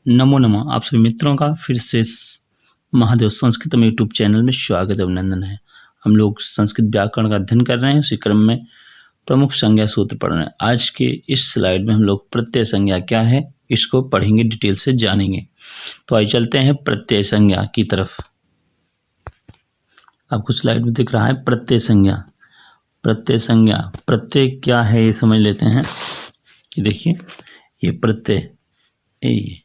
नमो नमः। आप सभी मित्रों का फिर से महादेव संस्कृत में यूट्यूब चैनल में स्वागत अभिनंदन है। हम लोग संस्कृत व्याकरण का अध्ययन कर रहे हैं। उसी क्रम में प्रमुख संज्ञा सूत्र पढ़ रहे हैं। आज के इस स्लाइड में हम लोग प्रत्यय संज्ञा क्या है इसको पढ़ेंगे, डिटेल से जानेंगे। तो आइए चलते हैं प्रत्यय संज्ञा की तरफ। आपको स्लाइड में दिख रहा है प्रत्यय संज्ञा। प्रत्यय संज्ञा, प्रत्यय क्या है ये समझ लेते हैं। कि देखिए ये प्रत्यय, ये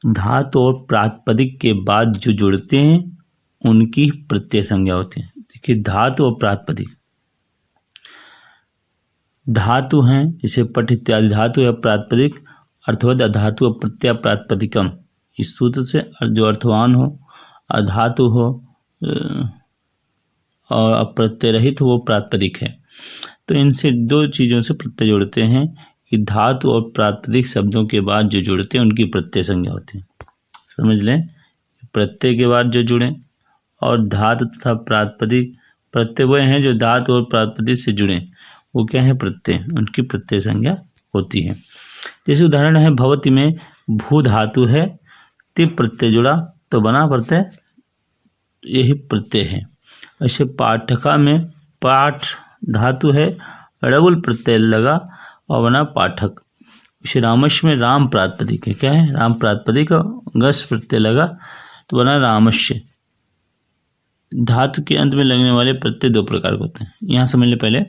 धातु और प्रातिपदिक के बाद जो जुड़ते हैं उनकी प्रत्यय संज्ञा होती है। देखिए धातु और प्रातिपदिक, धातु हैं जैसे पठ इत्यादि धातु या प्रातिपदिक, अर्थवद अधातु और प्रत्यय प्रातिपदिकम। इस सूत्र से जो अर्थवान हो, अधातु हो और अप्रत्यय रहित हो वो प्रातिपदिक है। तो इनसे दो चीज़ों से प्रत्यय जुड़ते हैं कि धातु और प्रातिपदिक शब्दों के बाद जो जुड़ते हैं उनकी प्रत्यय संज्ञा होती है। समझ लें, प्रत्यय के बाद जो जुड़े और धातु तथा प्रातिपदिक, प्रत्यय वो हैं जो धातु और प्रातिपदिक से जुड़े, वो क्या है प्रत्यय, उनकी प्रत्यय संज्ञा होती है। जैसे उदाहरण है भवति में भू धातु है, तिप प्रत्यय जुड़ा तो बना प्रत्यय, यही प्रत्यय है। ऐसे पाठका में पाठ धातु है, रबुल प्रत्यय लगा और बना पाठक। श्री रामश में राम प्रातिपदिक है, क्या है राम प्रातिपदिक, गस प्रत्यय लगा तो बना रामश्य। धातु के अंत में लगने वाले प्रत्यय दो प्रकार के होते हैं। यहाँ समझ ले पहले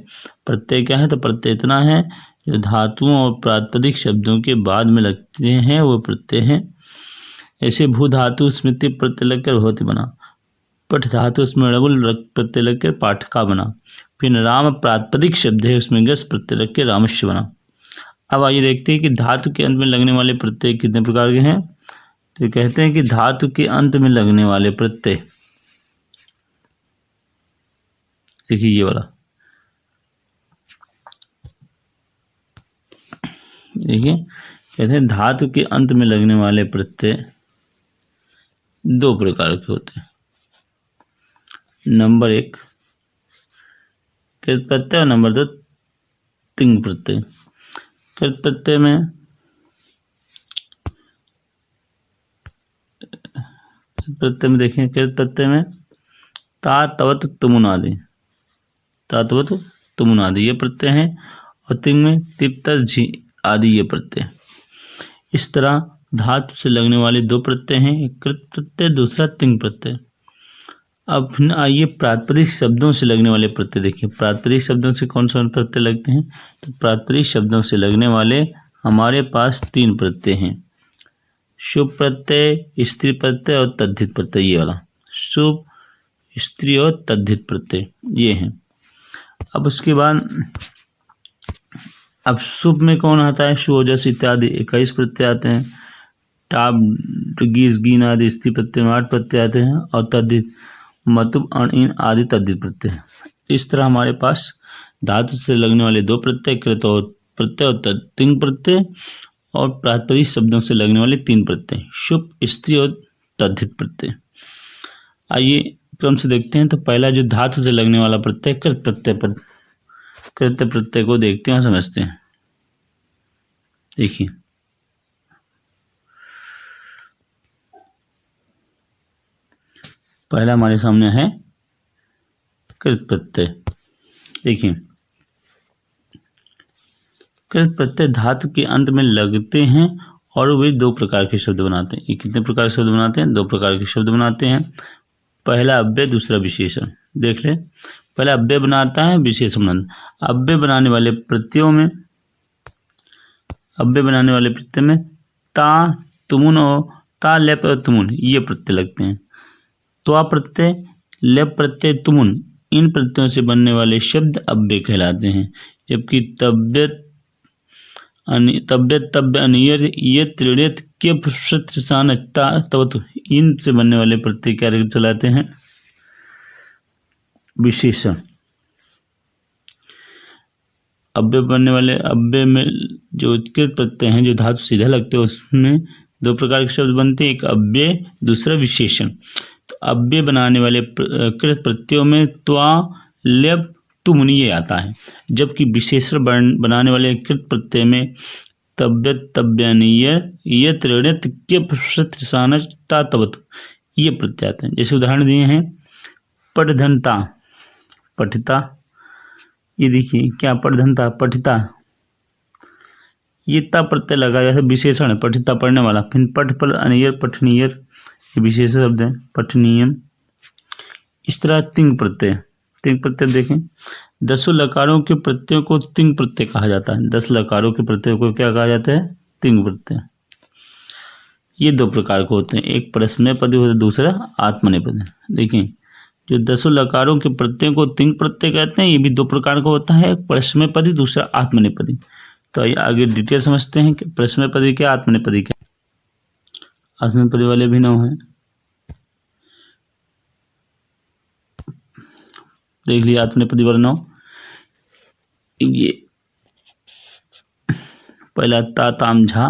प्रत्यय क्या है। तो प्रत्यय इतना है जो धातुओं और प्रातिपदिक शब्दों के बाद में लगते हैं वो प्रत्यय हैं। ऐसे भू धातु स्मृति प्रत्यय लगकर भवति बना, पठ धातु उसमें रबुल प्रत्यय लगकर पाठका बना, फिर राम प्रातिपदिक शब्द है उसमें गस प्रत्यय लग के रामश्य बना। अब आइए देखते हैं कि धातु के अंत में लगने वाले प्रत्यय कितने प्रकार के हैं। तो कहते हैं कि धातु के अंत में लगने वाले प्रत्यय, देखिए ये वाला, देखिए कहते हैं धातु के अंत में लगने वाले प्रत्यय दो प्रकार के होते हैं। नंबर एक कृत प्रत्यय और नंबर दो तिंग प्रत्यय। कृत प्रत्यय में देखें, कृत प्रत्यय में ता तवत तुमुनादि, ता तवत तुमुनादि ये प्रत्यय हैं, और तिंग में तिप तस झी आदि ये प्रत्यय। इस तरह धातु से लगने वाले दो प्रत्यय हैं, एक कृत प्रत्यय दूसरा तिंग प्रत्यय। अब आइए प्रातिपदिक शब्दों से लगने वाले प्रत्यय देखिए। प्रातिपदिक शब्दों से कौन सा प्रत्यय लगते हैं। तो प्रातिपदिक शब्दों से लगने वाले हमारे पास तीन प्रत्यय हैं, शुभ प्रत्यय, स्त्री प्रत्यय और तद्धित प्रत्यय। ये वाला शुभ, स्त्री और तद्धित प्रत्यय ये हैं। अब उसके बाद अब शुभ में कौन आता है, शुभोजस इत्यादि 21 प्रत्यय आते हैं। टाप गीस गीन आदि स्त्री प्रत्यय में 8 प्रत्यय आते हैं, और तद्धित मतुब अण इन आदि तद्धित प्रत्यय है। इस तरह हमारे पास धातु से लगने वाले दो प्रत्यय, कृत और प्रत्यय और तिंग प्रत्यय, और प्रातिपदिक शब्दों से लगने वाले तीन प्रत्यय, शुभ, स्त्री और तद्धित प्रत्यय। आइए क्रम से देखते हैं। तो पहला जो धातु से लगने वाला प्रत्यय कृत प्रत्यय पर, कृत प्रत्यय को देखते हैं और समझते हैं। देखिए पहला हमारे सामने है कृत प्रत्यय। देखिए कृत प्रत्यय धातु के अंत में लगते हैं और वे दो प्रकार के शब्द बनाते हैं। ये कितने प्रकार के शब्द बनाते हैं, दो प्रकार के शब्द बनाते हैं। पहला अव्यय, दूसरा विशेषण। देख ले, पहला अव्यय बनाता है, विशेषण बनाता। अव्यय बनाने वाले प्रत्ययों में, अव्यय बनाने वाले प्रत्यय में ता तुमुन और ता लेप और तुमुन ये प्रत्यय लगते हैं। त्वा प्रत्यय, लेप प्रत्यय, तुमुन इन प्रत्ययों से बनने वाले शब्द अव्यय कहलाते हैं। जबकि तव्यत, तव्य, अनियर, ये त्रिणित के प्रत्यय तवत इन से बनने वाले प्रत्यय क्या चलाते हैं, विशेषण। अव्यय बनने वाले, अव्यय में जो कृत प्रत्यय हैं जो धातु सीधे लगते हैं उसमें दो प्रकार के शब्द बनते हैं, एक अव्यय दूसरा विशेषण। तो अव्यय बनाने वाले कृत प्रत्ययों में त्वा लेप तुमुन ये आता है, जबकि विशेषण बनाने वाले कृत प्रत्यय में तब्यत तब्यानीय ये त्रिण्य तिक्य प्रसानता तबत, ये प्रत्यय आते हैं। जैसे उदाहरण दिए हैं पठधनता, पठिता, ये देखिए क्या पठधनता, पठिता, ये ता प्रत्यय लगा, जैसे विशेषण है पठिता पढ़ने वाला। फिर पठ पर अनियर पठनीयर, ये विशेष शब्द है, पठनीयम। इस तरह तिंग प्रत्यय, तिंग प्रत्यय देखें, 10 लकारों के प्रत्ययों को तिंग प्रत्यय कहा जाता है। 10 लकारों के प्रत्ययों को क्या कहा जाता है, तिंग प्रत्यय। ये 2 प्रकार के होते हैं, एक परस्मैपदी होता है, दूसरा आत्मनेपदी। देखिए जो 10 लकारों के प्रत्ययों को तिंग प्रत्यय कहते हैं, ये भी 2 प्रकार का होता है, परस्मैपदी, दूसरा आत्मनेपदी। तो आइए आगे डिटेल समझते हैं कि परस्मैपदी क्या, आत्मनेपदी क्या। आत्मनेपदी वाले भी 9 हैं, देख लिया। आत्मनेपदी वाले 9, ये पहला ता ताम झा,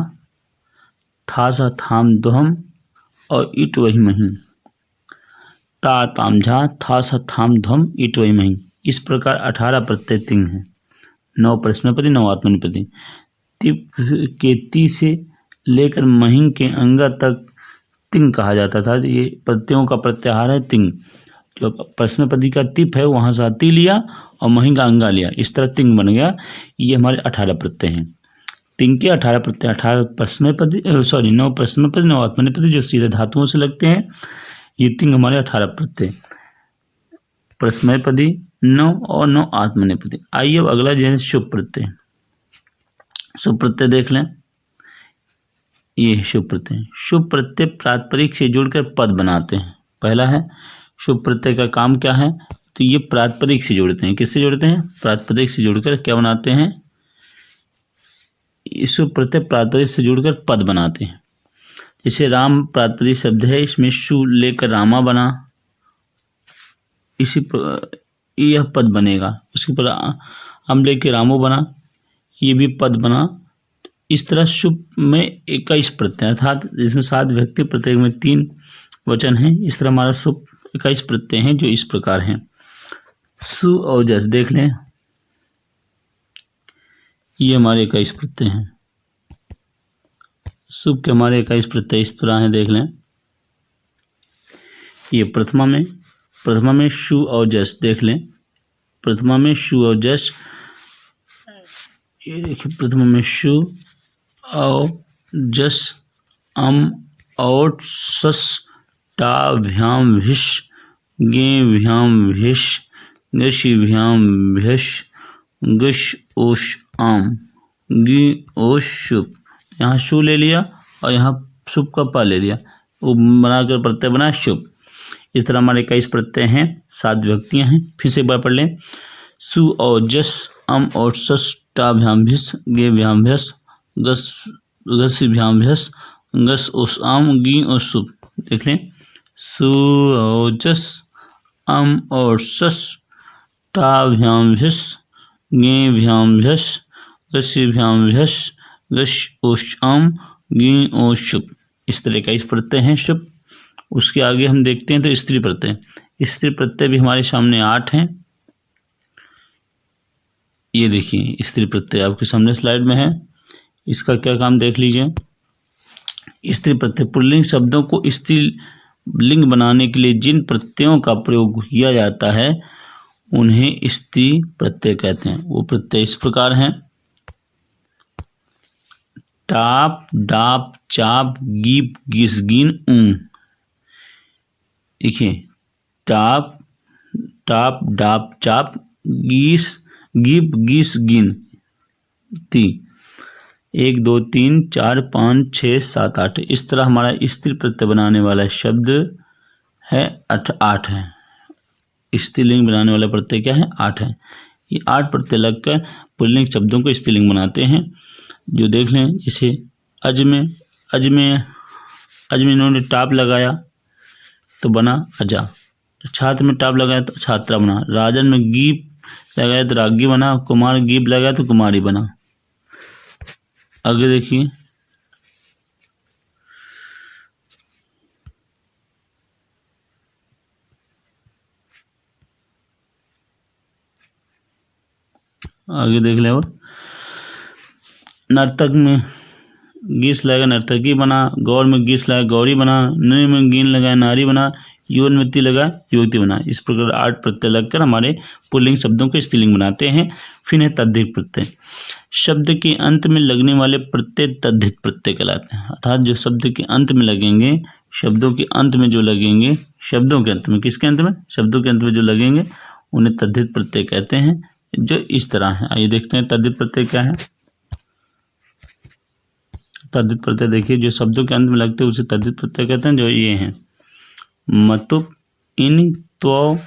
था सा थाम दोहम और ईट वही मही। ता ताम झा, था सा थाम दोहम, ईट वही मही। इस प्रकार 18 प्रत्यय तिंग हैं, 9 परस्मैपदी, 9 आत्मनेपदी। तिप के ती से लेकर महिंग के अंगा तक तिंग कहा जाता था। ये प्रत्ययों का प्रत्याहार है तिंग। जो परस्मैपदी का तिप है वहाँ से ती लिया और महिंग का अंगा लिया, इस तरह तिंग बन गया। ये हमारे 18 प्रत्यय हैं। तिंग के 18 प्रत्यय, 18 परस्मैपदी, 9 परस्मैपदी, 9 आत्मनेपदी जो सीधे धातुओं से लगते हैं। ये तिंग हमारे 18 प्रत्यय, परस्मैपदी 9 और 9 आत्मनेपदी। आइए अब अगला जो है शुभ प्रत्यय। शुभ प्रत्यय देख लें, ये शुभ प्रत्यय। शुभ प्रत्यय प्रातिपदिक से जुड़कर पद बनाते हैं। पहला है शुभ प्रत्यय का काम क्या है, तो ये प्रातिपदिक से जोड़ते हैं। किससे जोड़ते हैं, प्रातिपदिक से जोड़कर क्या बनाते हैं, शुभ प्रत्यय प्रातिपदिक से जुड़कर पद बनाते हैं। जैसे राम प्रातिपदिक शब्द है, इसमें शु लेकर रामा बना, इसी यह पद बनेगा। उसके बाद हम लेकर रामो बना, ये भी पद बना। इस तरह शुभ में 21 प्रत्यय, अर्थात इसमें 7 व्यक्ति, प्रत्येक में 3 वचन हैं। इस तरह हमारा शुभ 21 प्रत्यय हैं जो इस प्रकार हैं। सु और जस देख लें, ये हमारे 21 प्रत्यय हैं। शुभ के हमारे 21 प्रत्यय इस तरह हैं, देख लें। ये प्रथमा में शु और जस देख लें। प्रथमा में शु और जस, ये देखिए प्रथमा में शु और जस, अम और सस, टा भ्याम भिष, गे भ्याम भिष, गशी भ्याम भिष, गश ओश आम, गी ओश शुभ। यहाँ शु ले लिया और यहाँ शुभ का पा ले लिया, वो बनाकर प्रत्यय बना शुभ। इस तरह हमारे 21 प्रत्यय हैं, 7 व्यक्तियाँ हैं। फिर से एक बार पढ़ लें। सु और जस, अम और सस, टा भ्याम भिष, गे भ्याम भ्यस, गस भ्याम भ्यस, गस उस आम, गी और शुभ। देख लें। सु और जस, अम और सस, टा भ्याम भिष, गे भ्याम भ्यस, गस भ्याम भ्यस, गश उस आम, गी और शुभ। इस तरह का इस प्रत्यय हैं शुभ। उसके आगे हम देखते हैं तो स्त्री प्रत्यय। स्त्री प्रत्यय भी हमारे सामने 8 हैं। ये देखिए स्त्री प्रत्यय आपके सामने स्लाइड में है। इसका क्या काम देख लीजिए। स्त्री प्रत्यय पुल्लिंग शब्दों को स्त्रीलिंग बनाने के लिए जिन प्रत्ययों का प्रयोग किया जाता है उन्हें स्त्री प्रत्यय कहते हैं। वो प्रत्यय इस प्रकार हैं। टाप, डाप, चाप, गीप, गिस, गिन, ऊं। देखिए टाप, टाप, डाप, चाप, गीस, गिप, गिस, गिन, 1 2 3 4 5 6 7 8। इस तरह हमारा स्त्री प्रत्यय बनाने वाला शब्द है 8 है। स्त्रीलिंग बनाने वाला प्रत्यय क्या है, 8 है। ये 8 प्रत्यय लगकर पुल्लिंग शब्दों को स्त्रीलिंग बनाते हैं। जो देख लें, जैसे अज में इन्होंने टाप लगाया तो बना अजा। छात्र में टाप लगाया तो छात्रा बना। राजन में गीप लगाया तो रागी बना। कुमार गीप लगाया तो कुमारी बना। आगे देखिए, आगे देख ले। और नर्तक में गीस लगाया नर्तकी बना, गौर में गीस लगाया गौरी बना, नृ में गीन लगाया नारी बना, युवन में ती लगा युवती बना। इस प्रकार 8 प्रत्यय लगकर हमारे पुल्लिंग शब्दों को स्त्रीलिंग बनाते हैं। फिर है तद्धित प्रत्यय। शब्द के अंत में लगने वाले प्रत्यय तद्धित प्रत्यय कहलाते हैं। अर्थात जो शब्द के अंत में लगेंगे, शब्दों के अंत में जो लगेंगे, शब्दों के अंत में, किसके अंत में? शब्दों के अंत में जो लगेंगे उन्हें तद्धित प्रत्यय कहते हैं, जो इस तरह है। आइए देखते हैं तद्धित प्रत्यय क्या है। तद्धित प्रत्यय देखिए, जो शब्दों के अंत में लगते हैं उसे तद्धित प्रत्यय कहते हैं, जो ये हैं मतुप, इन, त्व,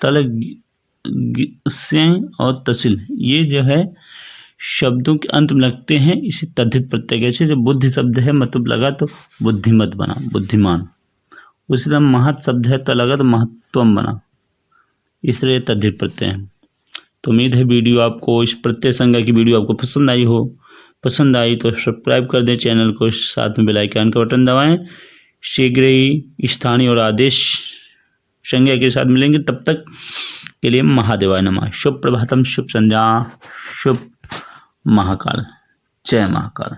तल, से और तसिल, ये जो है शब्दों के अंत में लगते हैं, इसे तद्धित प्रत्यय कहते हैं। जो बुद्धि शब्द है मतुप लगा तो बुद्धिमत बना, बुद्धिमान। उसी तरह महत शब्द है त लगा तो महत्वम बना, इसलिए तद्धित प्रत्यय है। तो उम्मीद है वीडियो आपको, इस प्रत्यय संज्ञा की वीडियो आपको पसंद आई हो। पसंद आई तो सब्सक्राइब कर दें चैनल को, साथ में बेल आइकन का बटन दबाएं। शीघ्र ही स्थानीय और आदेश संज्ञा के साथ मिलेंगे। तब तक के लिए महादेवाय नमः। शुभ प्रभातम, शुभ संध्या, शुभ महाकाल। जय महाकाल।